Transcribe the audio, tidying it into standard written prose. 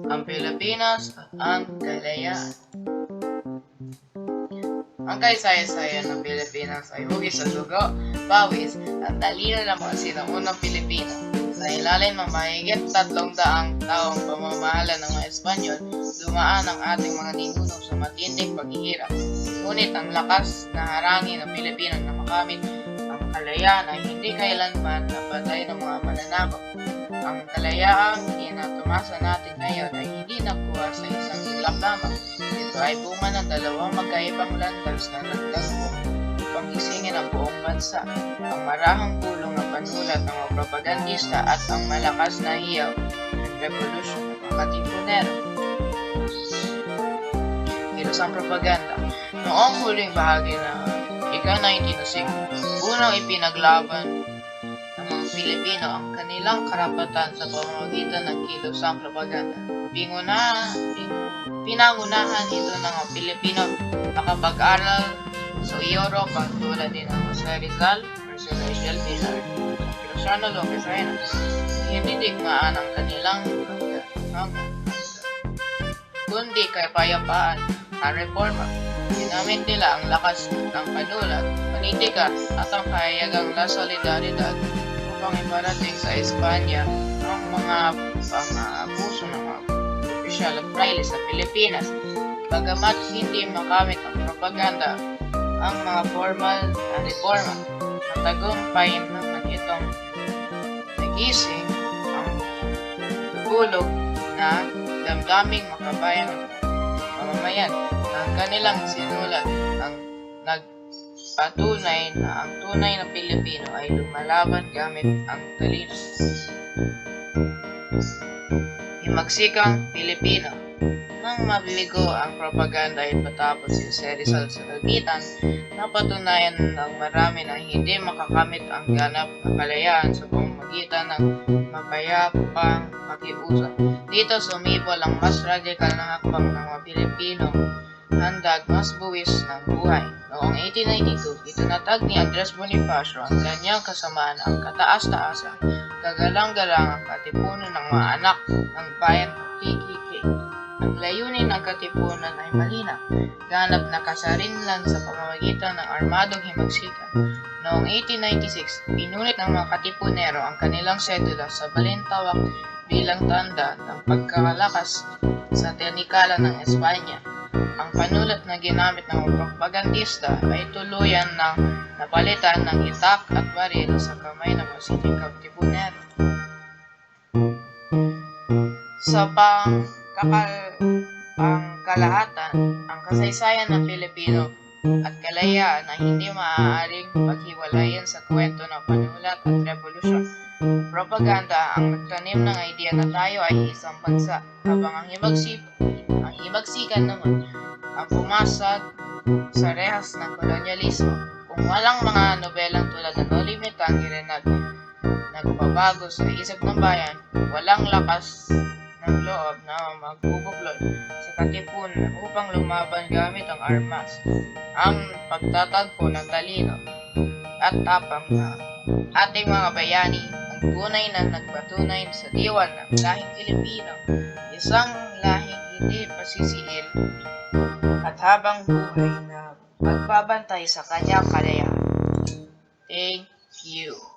Ang Pilipinas at ang kalayaan. Ang kasaysayan ng Pilipinas ay hugis sa dugo, pawis, at talino ng mga sinaunang Pilipino. Sa ilalim ng mahigit 300 taong pamamahala ng mga Espanyol, dumaan ang ating mga ninuno sa matinding paghihirap. Ngunit ang lakas na harangin ng Pilipino na makamit ang kalayaan ay hindi kailanman napatay ng mga mananakop. Ang kalayaang tinatumasa natin ngayon ay hindi nakuha sa isang iglap lamang. Ito ay bunga ng dalawang magkaibang landas na nagdagpo upang gisingin ang buong bansa. Ang marahang pulong ng panulat ng mga propagandista at ang malakas na hiyaw ng revolusyon ng mga katipunero. Kilos ang propaganda. Noong huling bahagi ng ika-19 unang ipinaglaban ng mga Pilipino ang kanilang karapatan sa pamamagitan ng kilosang propaganda. Pinangunahan ito ng mga Pilipino nakapag-aral sa Europa tulad din ng Jose Rizal, Marcelo Pilar, Cristiano Lopez Arenas. Hindi digmaan ang kanilang kundi kapayapaan at reforma. Ginamit nila ang lakas ng panulat, panitika at ang kahayagang la solidaridad upang iparating sa Espanya ang mga pang-aabuso ng mga opisyal at fraile sa Pilipinas. Bagamat hindi makamit ang propaganda ang mga formal na reforma, matagumpay naman itong nagising ang bulog na damdaming makabayan ng mamamayan. Ang kanilang sinulat ang nagpatunay na ang tunay na Pilipino ay lumalaban gamit ang talino. Himagsikang Pilipino. Nang mabigo ang propaganda ay patapos si Jose Rizal sa Daguitan, napatunayan ng marami na hindi makakamit ang ganap na kalayaan sa pamamagitan ng mapayapang pakiusap. Dito sumibol ang mas radikal na hakbang ng mga Pilipino handag mas buwis ng buhay. Noong 1892, itinatag ni Andres Bonifacio ang kanyang kasamaan ang kataas-taasan, kagalang-galang ang katipunan ng mga anak ng bayan ng PKK. Ang layunin ng katipunan ay malinaw, ganap na kasarinlan sa pamamagitan ng armadong himagsikan. Noong 1896, pinunit ng mga katipunero ang kanilang sedula sa balintawak bilang tanda ng pagkakalakas sa tinikalan ng Espanya. Ang panulat na ginamit ng propagandista ay tuluyan ng napalitan ng itak at baril sa kamay ng masiting katipunero. Sa pangkalahatan, ang kasaysayan ng Pilipino at kalayaan ay hindi maaaring paghiwalayan sa kwento ng panulat at revolusyon. Propaganda ang nagtanim ng idea na tayo ay isang bansa, habang ang himagsikan naman ang pumasag sa rehas ng kolonyalismo. Kung walang mga nobelang tulad ng No Limit Hanggang nagbabago sa isip ng bayan, walang lakas ng loob na magbubuklod sa katipunan upang lumaban gamit ang armas. Ang pagtatagpo ng talino at tapang na ating mga bayani ang tunay na nagpatunay sa diwan ng lahing Pilipino, isang lahing hindi pasisiil at habang buhay na magbabantay sa kanyang kalayaan. Thank you.